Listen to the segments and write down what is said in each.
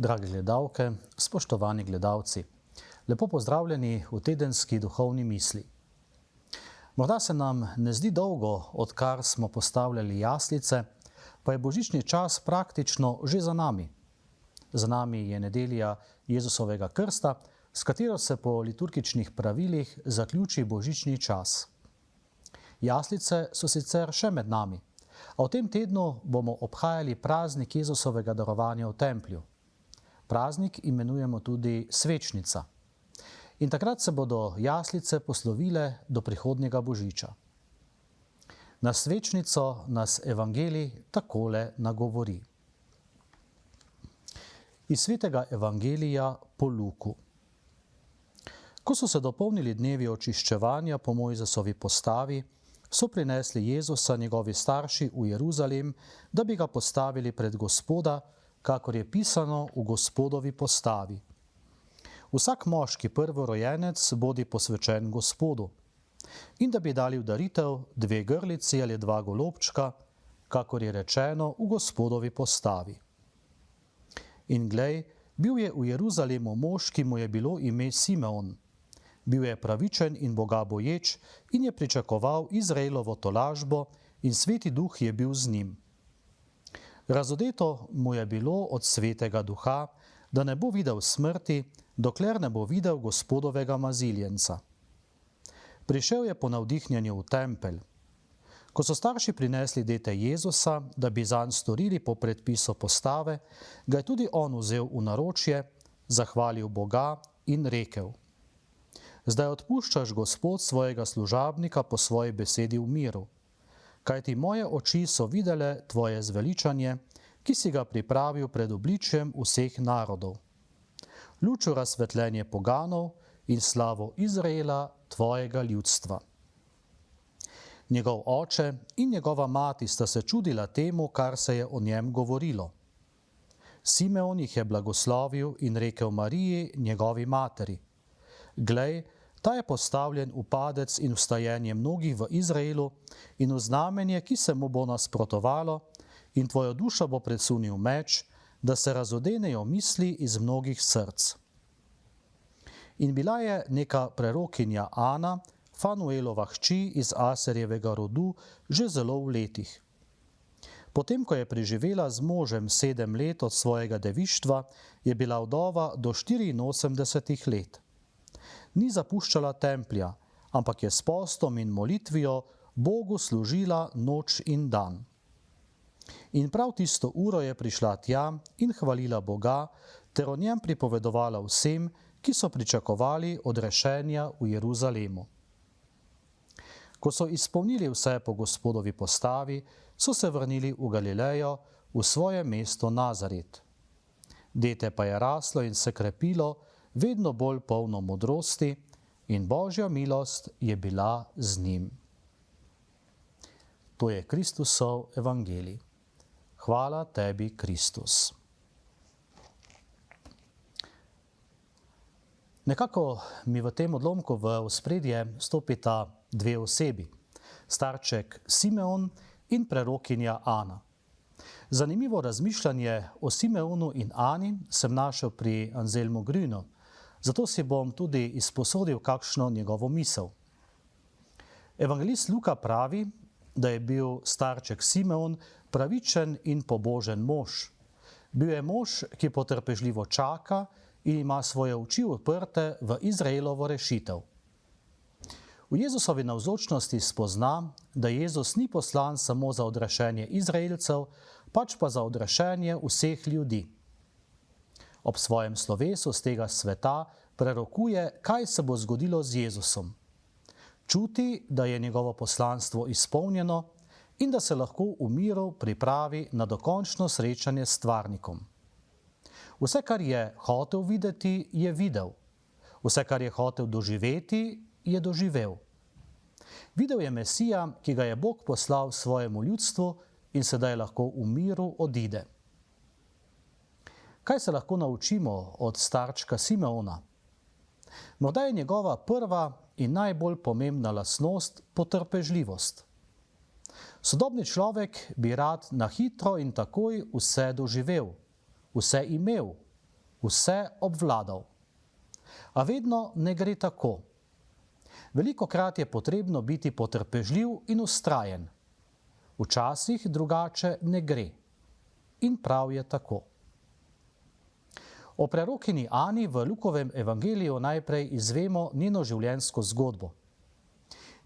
Drage gledalke, spoštovani gledalci, lepo pozdravljeni v tedenski duhovni misli. Morda se nam ne zdi dolgo, odkar smo postavljali jaslice, pa je božični čas praktično že za nami. Za nami je nedelja Jezusovega krsta, s katero se po liturgičnih pravilih zaključi božični čas. Jaslice so sicer še med nami, a v tem tednu bomo obhajali praznik Jezusovega darovanja v templju. Praznik imenujemo tudi svečnica. In takrat se bodo jaslice poslovile do prihodnjega božiča. Na svečnico nas evangelij takole nagovori. Iz svetega evangelija po Luku. Ko so se dopolnili dnevi očiščevanja po Mojzesovi postavi, so prinesli Jezusa njegovi starši v Jeruzalem, da bi ga postavili pred Gospoda, kakor je pisano v Gospodovi postavi. Vsak moški prvorojenec bodi posvečen Gospodu, in da bi dali v daritev 2 grlici ali 2 golobčka, kakor je rečeno v Gospodovi postavi. In glej, bil je v Jeruzalemu mož, ki mu je bilo ime Simeon. Bil je pravičen in Boga boječ in je pričakoval Izraelovo tolažbo in Sveti Duh je bil z njim. Razodeto mu je bilo od Svetega Duha, da ne bo videl smrti, dokler ne bo videl Gospodovega maziljenca. Prišel je po navdihnjenju v tempelj. Ko so starši prinesli dete Jezusa, da bi zanj storili po predpisu postave, ga je tudi on vzel v naročje, zahvalil Boga in rekel: Zdaj odpuščaš, Gospod, svojega služabnika po svoji besedi v miru, kajti moje oči so videle tvoje zveličanje, ki si ga pripravil pred obličjem vseh narodov. Luč v razsvetljenje poganov in slavo Izraela, tvojega ljudstva. Njegov oče in njegova mati sta se čudila temu, kar se je o njem govorilo. Simeon jih je blagoslovil in rekel Mariji, njegovi materi: Glej, ta je postavljen v padec in vstajenje mnogih v Izraelu in v znamenje, ki se mu bo nasprotovalo, in tvojo dušo bo presunil meč, da se razodenejo misli iz mnogih src. In bila je neka prerokinja Ana, Fanuelova hči iz Aserjevega rodu, že zelo v letih. Potem, ko je preživela z možem 7 let od svojega devištva, je bila vdova do 84 let. Ni zapuščala templja, ampak je s postom in molitvijo Bogu služila noč in dan. In prav tisto uro je prišla tja in hvalila Boga, ter o njem pripovedovala vsem, ki so pričakovali odrešenja v Jeruzalemu. Ko so izpolnili vse po Gospodovi postavi, so se vrnili v Galilejo, v svoje mesto Nazaret. Dete pa je raslo in se krepilo, vedno bolj polno modrosti, in Božja milost je bila z njim. To je Kristusov evangelij. Hvala tebi, Kristus. Nekako mi v tem odlomku v ospredje stopita 2 osebi, starček Simeon in prerokinja Ana. Zanimivo razmišljanje o Simeonu in Ani sem našel pri Anselmu Grünu, zato si bom tudi izposodil kakšno njegovo misel. Evangelist Luka pravi, da je bil starček Simeon pravičen in pobožen mož. Bil je mož, ki potrpežljivo čaka in ima svoje oči uprte v Izraelovo rešitev. V Jezusovi navzočnosti spozna, da Jezus ni poslan samo za odrešenje Izraelcev, pač pa za odrešenje vseh ljudi. Ob svojem slovesu z tega sveta prerokuje, kaj se bo zgodilo z Jezusom. Čuti, da je njegovo poslanstvo izpolnjeno in da se lahko v miru pripravi na dokončno srečanje s stvarnikom. Vse, kar je hotel videti, je videl. Vse, kar je hotel doživeti, je doživel. Videl je Mesija, ki ga je Bog poslal svojemu ljudstvu in sedaj lahko v miru odide. Kaj se lahko naučimo od starčka Simeona? Morda je njegova prva in najbolj pomembna lastnost potrpežljivost. Sodobni človek bi rad na hitro in takoj vse doživel, vse imel, vse obvladal. A vedno ne gre tako. Velikokrat je potrebno biti potrpežljiv in vztrajen. Včasih drugače ne gre. In prav je tako. O prerokini Ani v Lukovem evangeliju najprej izvemo njeno življenjsko zgodbo.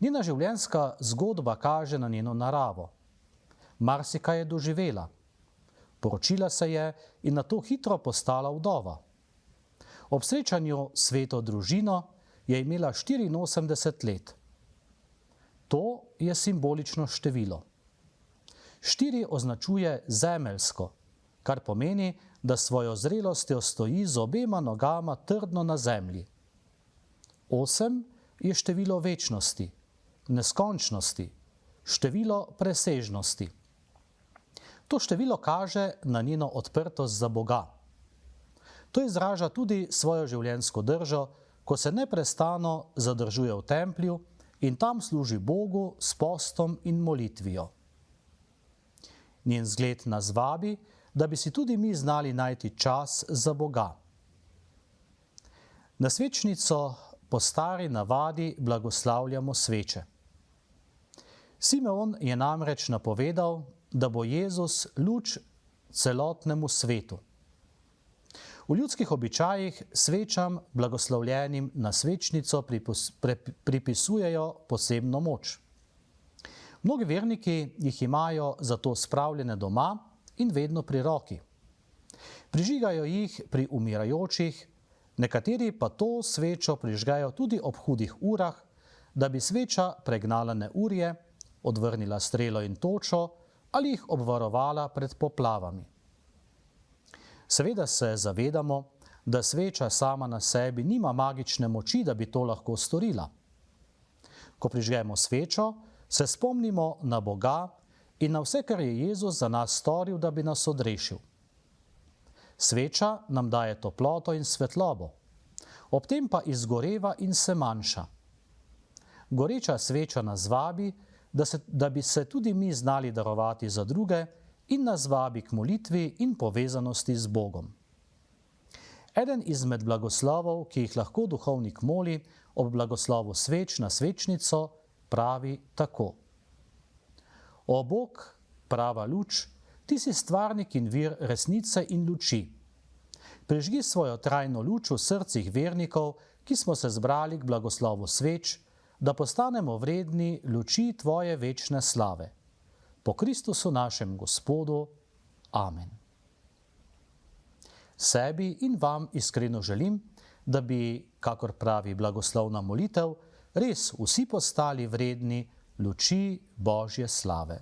Njena življenjska zgodba kaže na njeno naravo. Marsikaj je doživela. Poročila se je in nato hitro postala vdova. Ob srečanju s sveto družino je imela 84 let. To je simbolično število. 4 označuje zemeljsko, kar pomeni, da svojo zrelostjo stoji z obema nogama trdno na zemlji. 8 je število večnosti, neskončnosti, število presežnosti. To število kaže na njeno odprtost za Boga. To izraža tudi svojo življenjsko držo, ko se neprestano zadržuje v templju in tam služi Bogu s postom in molitvijo. Njen zgled nas vabi, da bi si tudi mi znali najti čas za Boga. Na svečnico po stari navadi blagoslavljamo sveče. Simeon je namreč napovedal, da bo Jezus luč celotnemu svetu. V ljudskih običajih svečam blagoslovljenim na svečnico pripisujejo posebno moč. Mnogi verniki jih imajo zato spravljene doma in vedno pri roki. Prižigajo jih pri umirajočih, nekateri pa to svečo prižgajo tudi ob hudih urah, da bi sveča pregnala neurje, odvrnila strelo in točo ali jih obvarovala pred poplavami. Seveda se zavedamo, da sveča sama na sebi nima magične moči, da bi to lahko storila. Ko prižgemo svečo, se spomnimo na Boga in na vse, kar je Jezus za nas storil, da bi nas odrešil. Sveča nam daje toploto in svetlobo, ob tem pa izgoreva in se manjša. Goreča sveča nas vabi, da bi se tudi mi znali darovati za druge in nas vabi k molitvi in povezanosti z Bogom. Eden izmed blagoslovov, ki jih lahko duhovnik moli ob blagoslovu sveč na svečnico, pravi tako. O Bog, prava luč, ti si stvarnik in vir resnice in luči. Prižgi svojo trajno luč v srcih vernikov, ki smo se zbrali k blagoslovu sveč, da postanemo vredni luči tvoje večne slave. Po Kristusu našem Gospodu. Amen. Sebi in vam iskreno želim, da bi, kakor pravi blagoslovna molitev, res vsi postali vredni luči Božje slave.